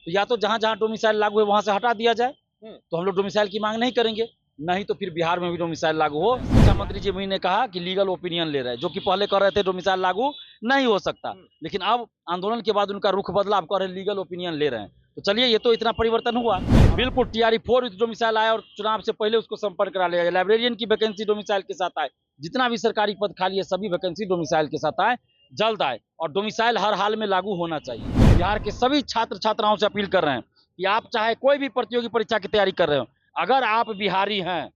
तो या तो जहां जहां डोमिसाइल लागू है वहां से हटा दिया जाए, तो हम लोग डोमिसाइल की मांग नहीं करेंगे। नहीं तो फिर बिहार में भी डोमिसाइल लागू हो। शिक्षा मंत्री जी ने कहा कि लीगल ओपिनियन ले रहे हैं, जो कि पहले कह रहे थे डोमिसाइल लागू नहीं हो सकता, लेकिन अब आंदोलन के बाद उनका रुख बदला, अब कह रहे लीगल ओपिनियन ले रहे हैं। तो चलिए, ये तो इतना परिवर्तन हुआ। बिल्कुल टीआरई 4 विथ डोमिसाइल आया और चुनाव से पहले उसको संपर्क करा लिया जाए। लाइब्रेरियन की वैकेंसी डोमिसाइल के साथ आए, जितना भी सरकारी पद खाली है सभी वैकेंसी डोमिसाइल के साथ आए, जल्द आए, और डोमिसाइल हर हाल में लागू होना चाहिए। बिहार के सभी छात्र छात्राओं से अपील कर रहे हैं कि आप चाहे कोई भी प्रतियोगी परीक्षा की तैयारी कर रहे हो, अगर आप बिहारी हैं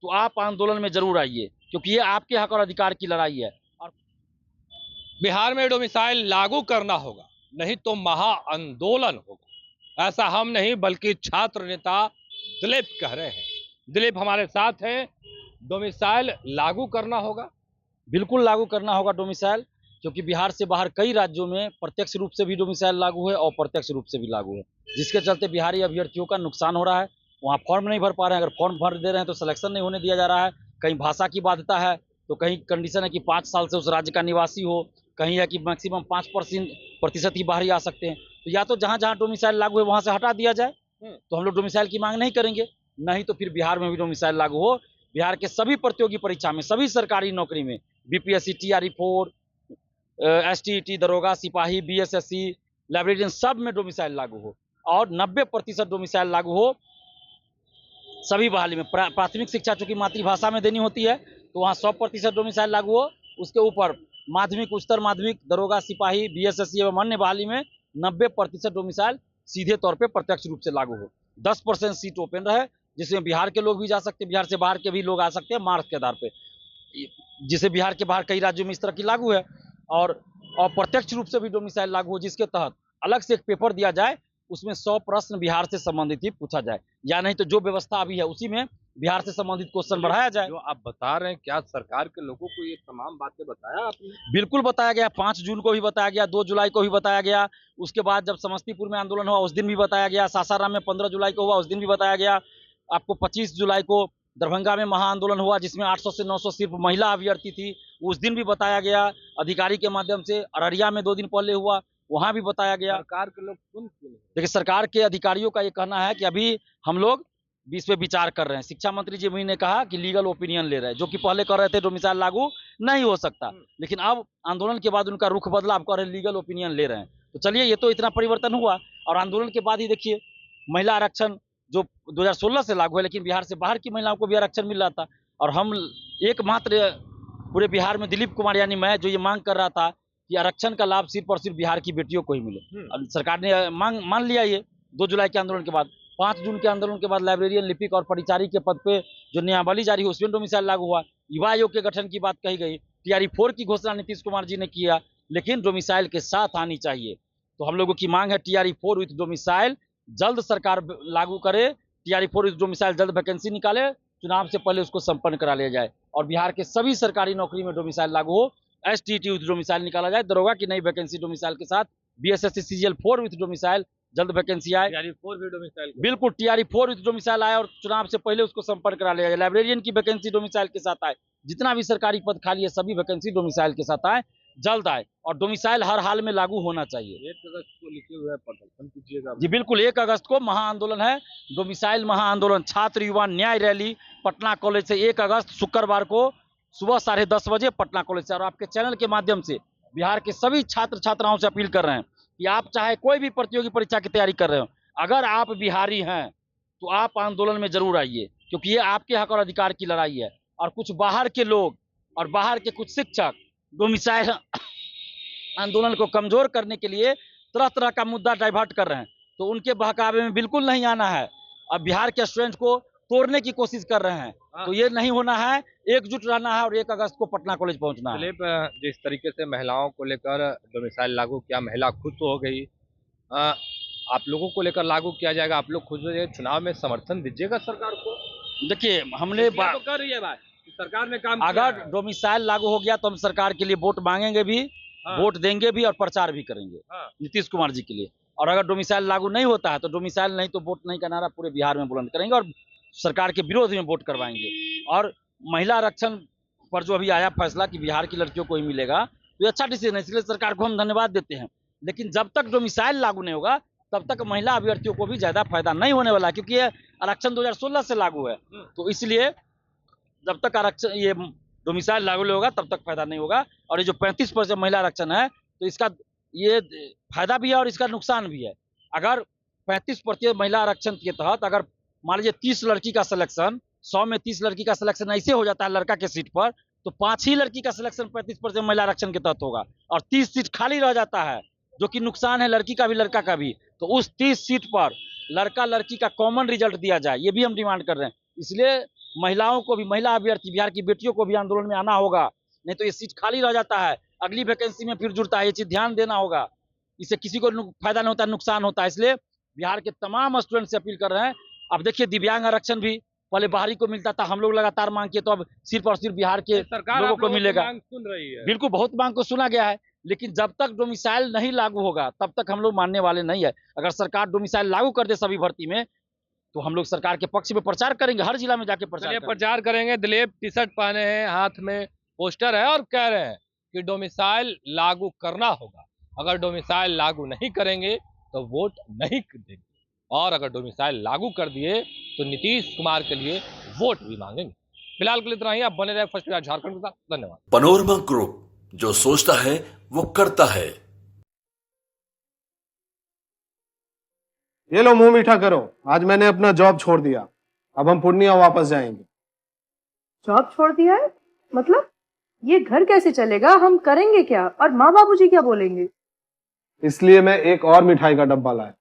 तो आप आंदोलन में जरूर आइए, क्योंकि ये आपके हक और अधिकार की लड़ाई है। और बिहार में डोमिसाइल लागू करना होगा, नहीं तो महा आंदोलन होगा। ऐसा हम नहीं बल्कि छात्र नेता दिलीप कह रहे हैं। दिलीप हमारे साथ हैं। डोमिसाइल लागू करना होगा, बिल्कुल लागू करना होगा डोमिसाइल, क्योंकि बिहार से बाहर कई राज्यों में प्रत्यक्ष रूप से भी डोमिसाइल लागू है और अप्रत्यक्ष रूप से भी लागू है, जिसके चलते बिहारी अभ्यर्थियों का नुकसान हो रहा है। वहाँ फॉर्म नहीं भर पा रहे हैं, अगर फॉर्म भर दे रहे हैं तो सिलेक्शन नहीं होने दिया जा रहा है। कहीं भाषा की बाध्यता है, तो कहीं कंडीशन है कि 5 साल से उस राज्य का निवासी हो, कहीं है कि मैक्सिमम 5% ही बाहरी आ सकते हैं। तो या तो जहाँ जहाँ डोमिसाइल लागू है वहाँ से हटा दिया जाए, तो हम लोग डोमिसाइल की मांग नहीं करेंगे। नहीं तो फिर बिहार में भी डोमिसाइल लागू हो। बिहार के सभी प्रतियोगी परीक्षा में, सभी सरकारी नौकरी में, बीपीएससी, टीआरई 4, एसटीईटी, दरोगा, सिपाही, बीएसएससी, लाइब्रेरियन, सब में डोमिसाइल लागू हो, और 90% डोमिसाइल लागू हो सभी बहाली में। प्राथमिक शिक्षा चूंकि मातृभाषा में देनी होती है, तो वहाँ 100% डोमिसाइल लागू हो। उसके ऊपर माध्यमिक, उच्चतर माध्यमिक, दरोगा, सिपाही, बीएसएससी एवं अन्य बहाली में 90% डोमिसाइल सीधे तौर पे प्रत्यक्ष रूप से लागू हो। 10% सीट ओपन रहे, जिसमें बिहार के लोग भी जा सकते हैं, बिहार से बाहर के भी लोग आ सकते हैं मार्क्स के आधार पे, जिसे बिहार के बाहर कई राज्यों में इस तरह की लागू है। और प्रत्यक्ष रूप से भी डोमिसाइल लागू हो, जिसके तहत अलग से एक पेपर दिया जाए, उसमें 100 प्रश्न बिहार से संबंधित ही पूछा जाए, या नहीं तो जो व्यवस्था अभी है उसी में बिहार से संबंधित क्वेश्चन बढ़ाया जाए। जो आप बता रहे हैं, क्या सरकार के लोगों को ये तमाम बातें बताया आपने? बिल्कुल बताया गया, 5 जून को भी बताया गया, 2 जुलाई को भी बताया गया। उसके बाद जब समस्तीपुर में आंदोलन हुआ उस दिन भी बताया गया, सासाराम में 15 जुलाई को हुआ उस दिन भी बताया गया। आपको 25 जुलाई को दरभंगा में महा आंदोलन हुआ, जिसमें 800 से 900 सिर्फ महिला अभ्यर्थी थी, उस दिन भी बताया गया अधिकारी के माध्यम से। अररिया में 2 दिन पहले हुआ, वहां भी बताया गया। सरकार के लोग सुन क्यों नहीं? देखिए, सरकार के अधिकारियों का ये कहना है कि अभी हम लोग इस पे विचार कर रहे हैं। शिक्षा मंत्री जी ने कहा कि लीगल ओपिनियन ले रहे हैं, जो कि पहले कह रहे थे डोमिसाइल लागू नहीं हो सकता, लेकिन अब आंदोलन के बाद उनका रुख बदला, अब कह रहे हैं लीगल ओपिनियन ले रहे हैं। तो चलिए, ये तो इतना परिवर्तन हुआ। और आंदोलन के बाद ही देखिए, महिला आरक्षण जो 2016 से लागू है, लेकिन बिहार से बाहर की महिलाओं को भी आरक्षण मिल रहा था। और हम एकमात्र पूरे बिहार में, दिलीप कुमार यानी मैं, जो ये मांग कर रहा था कि आरक्षण का लाभ सिर्फ और सिर्फ बिहार की बेटियों को ही मिले। अब सरकार ने मान लिया ये 2 जुलाई के आंदोलन के बाद। 5 जून के आंदोलन के बाद लाइब्रेरियन, लिपिक और परिचारी के पद पे जो नियमावली जारी हुई उसमें डोमिसाइल लागू हुआ। युवा आयोग के गठन की बात कही गई, टीआरई 4 की घोषणा नीतीश कुमार जी ने किया, लेकिन डोमिसाइल के साथ आनी चाहिए। तो हम लोगों की मांग है टीआरई 4 विथ डोमिसाइल जल्द सरकार लागू करे। टीआरई 4 विथ डोमिसाइल जल्द वैकेंसी निकाले, चुनाव से पहले उसको संपन्न करा लिया जाए, और बिहार के सभी सरकारी नौकरी में डोमिसाइल लागू हो। एसटीईटी विथ डोमिसाइल निकाला जाए, दरोगा की नई वैकेंसी डोमिसाइल के साथ, बीएसएससी सीजीएल 4 विथ डोमिसाइल जल्द वैकेंसी आए। टीआरई 4 भी डोमिसाइल बिल्कुल टीआरई 4 विथ डोमिसाइल आए और चुनाव से पहले उसको संपर्क करा लिया जाए। लाइब्रेरियन की वैकेंसी डोमिसाइल के साथ आए, जितना भी सरकारी पद खाली है सभी वैकेंसी डोमिसाइल के साथ आए, जल्द आए, और डोमिसाइल हर हाल में लागू होना चाहिए। 1 अगस्त को लिखे हुए प्रदर्शन कीजिएगा जी बिल्कुल, 1 अगस्त को महा आंदोलन है, डोमिसाइल महा आंदोलन, छात्र युवा न्याय रैली पटना कॉलेज से 1 अगस्त शुक्रवार को सुबह 10:30 बजे पटना कॉलेज से। और आपके चैनल के माध्यम से बिहार के सभी छात्र छात्राओं से अपील कर रहे हैं कि आप चाहे कोई भी प्रतियोगी परीक्षा की तैयारी कर रहे हो, अगर आप बिहारी हैं तो आप आंदोलन में जरूर आइए, क्योंकि ये आपके हक और अधिकार की लड़ाई है। और कुछ बाहर के लोग और बाहर के कुछ शिक्षक डोमिसाइल आंदोलन को कमजोर करने के लिए तरह तरह का मुद्दा डाइवर्ट कर रहे हैं, तो उनके बहकावे में बिल्कुल नहीं आना है। अब बिहार के स्टूडेंट को तोड़ने की कोशिश कर रहे हैं, तो ये नहीं होना है, एकजुट रहना है और 1 अगस्त को पटना कॉलेज पहुंचना है। दिलीप, जिस तरीके से महिलाओं को लेकर डोमिसाइल लागू किया, महिला खुश तो हो गई। आप लोगों को लेकर लागू किया जाएगा, आप लोग खुश हो जाए, चुनाव में समर्थन दीजिएगा सरकार को? देखिए, हमने तो कर रही है बात, सरकार ने काम अगर डोमिसाइल लागू हो गया तो हम सरकार के लिए वोट मांगेंगे भी, वोट देंगे भी और प्रचार भी करेंगे नीतीश कुमार जी के लिए। और अगर डोमिसाइल लागू नहीं होता है तो डोमिसाइल नहीं तो वोट नहीं का नारा पूरे बिहार में बुलंद करेंगे और सरकार के विरोध में वोट करवाएंगे। और महिला आरक्षण पर जो अभी आया फैसला कि बिहार की लड़कियों को ही मिलेगा, तो ये अच्छा डिसीजन है, इसलिए सरकार को हम धन्यवाद देते हैं। लेकिन जब तक डोमिसाइल लागू नहीं होगा तब तक महिला अभ्यर्थियों को भी ज्यादा फायदा नहीं होने वाला है, क्योंकि ये आरक्षण 2016 से लागू है। तो इसलिए जब तक आरक्षण ये डोमिसाइल लागू नहीं होगा तब तक फायदा नहीं होगा। और ये जो 35% महिला आरक्षण है, तो इसका ये फायदा भी है और इसका नुकसान भी है। अगर 35% महिला आरक्षण के तहत अगर मान लीजिए 30 लड़की का सिलेक्शन, 100 में 30 लड़की का सिलेक्शन ऐसे हो जाता है लड़का के सीट पर, तो 5 ही लड़की का सिलेक्शन 35% महिला आरक्षण के तहत होगा और 30 सीट खाली रह जाता है, जो कि नुकसान है लड़की का भी लड़का का भी। तो उस 30 सीट पर लड़का लड़की का कॉमन रिजल्ट दिया जाए, ये भी हम डिमांड कर रहे हैं। इसलिए महिलाओं को भी, महिला अभ्यर्थी बिहार की बेटियों को भी आंदोलन में आना होगा, नहीं तो ये सीट खाली रह जाता है, अगली वैकेंसी में फिर जुड़ता है। ये चीज ध्यान देना होगा, इससे किसी को फायदा नहीं होता, नुकसान होता है। इसलिए बिहार के तमाम स्टूडेंट से अपील कर रहे हैं। अब देखिए दिव्यांग आरक्षण भी पहले बाहरी को मिलता था, हम लोग लगातार मांग किए, तो अब सिर्फ और सिर्फ बिहार के सरकार लोगों आप को लोगों की मिलेगा। मांग सुन रही है। बिल्कुल, बहुत मांग को सुना गया है, लेकिन जब तक डोमिसाइल नहीं लागू होगा तब तक हम लोग मानने वाले नहीं है। अगर सरकार डोमिसाइल लागू कर दे सभी भर्ती में, तो हम लोग सरकार के पक्ष में प्रचार करेंगे, हर जिला में जाके चलिए प्रचार प्रचार करेंगे। दिलीप टी शर्ट पहने हैं, हाथ में पोस्टर है और कह रहे हैं कि डोमिसाइल लागू करना होगा। अगर डोमिसाइल लागू नहीं करेंगे तो वोट नहीं देंगे, और अगर डोमिसाइल लागू कर दिए तो नीतीश कुमार के लिए वोट भी मांगेंगे। फिलहाल के लिए इतना ही। आप बने रहे फर्स्ट क्लास झारखंड के साथ। धन्यवाद। पैनोरमा ग्रुप, जो सोचता है वो करता है। ये लो मुंह मीठा करो, आज मैंने अपना जॉब छोड़ दिया, अब हम पूर्णिया वापस जाएंगे। जॉब छोड़ दिया है? मतलब ये घर कैसे चलेगा? हम करेंगे क्या? और माँ बाबूजी क्या बोलेंगे? इसलिए मैं एक और मिठाई का डब्बा लाया,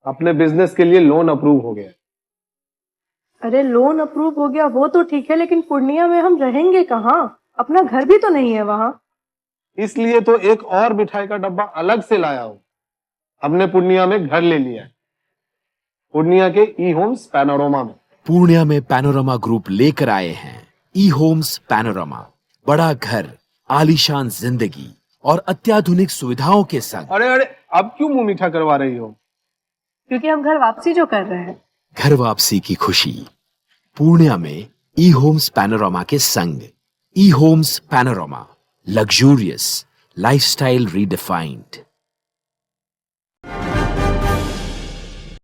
अपने बिजनेस के लिए लोन अप्रूव हो गया। अरे लोन अप्रूव हो गया वो तो ठीक है, लेकिन पूर्णिया में हम रहेंगे कहाँ? अपना घर भी तो नहीं है वहाँ। इसलिए तो एक और मिठाई का डब्बा अलग से लाया हूँ। हमने पूर्णिया में घर ले लिया है, पूर्णिया के ई होम्स पैनोरमा में। पूर्णिया में पैनोरमा ग्रुप लेकर आए हैं ई होम्स पैनोरमा। बड़ा घर, आलीशान जिंदगी और अत्याधुनिक सुविधाओं के संग। अरे अब क्यों मुंह मीठा करवा रही हो? क्योंकि हम घर वापसी जो कर रहे हैं। घर वापसी की खुशी पूर्णिया में ई होम्स पैनोरमा के संग। E homes panorama, luxurious lifestyle redefined.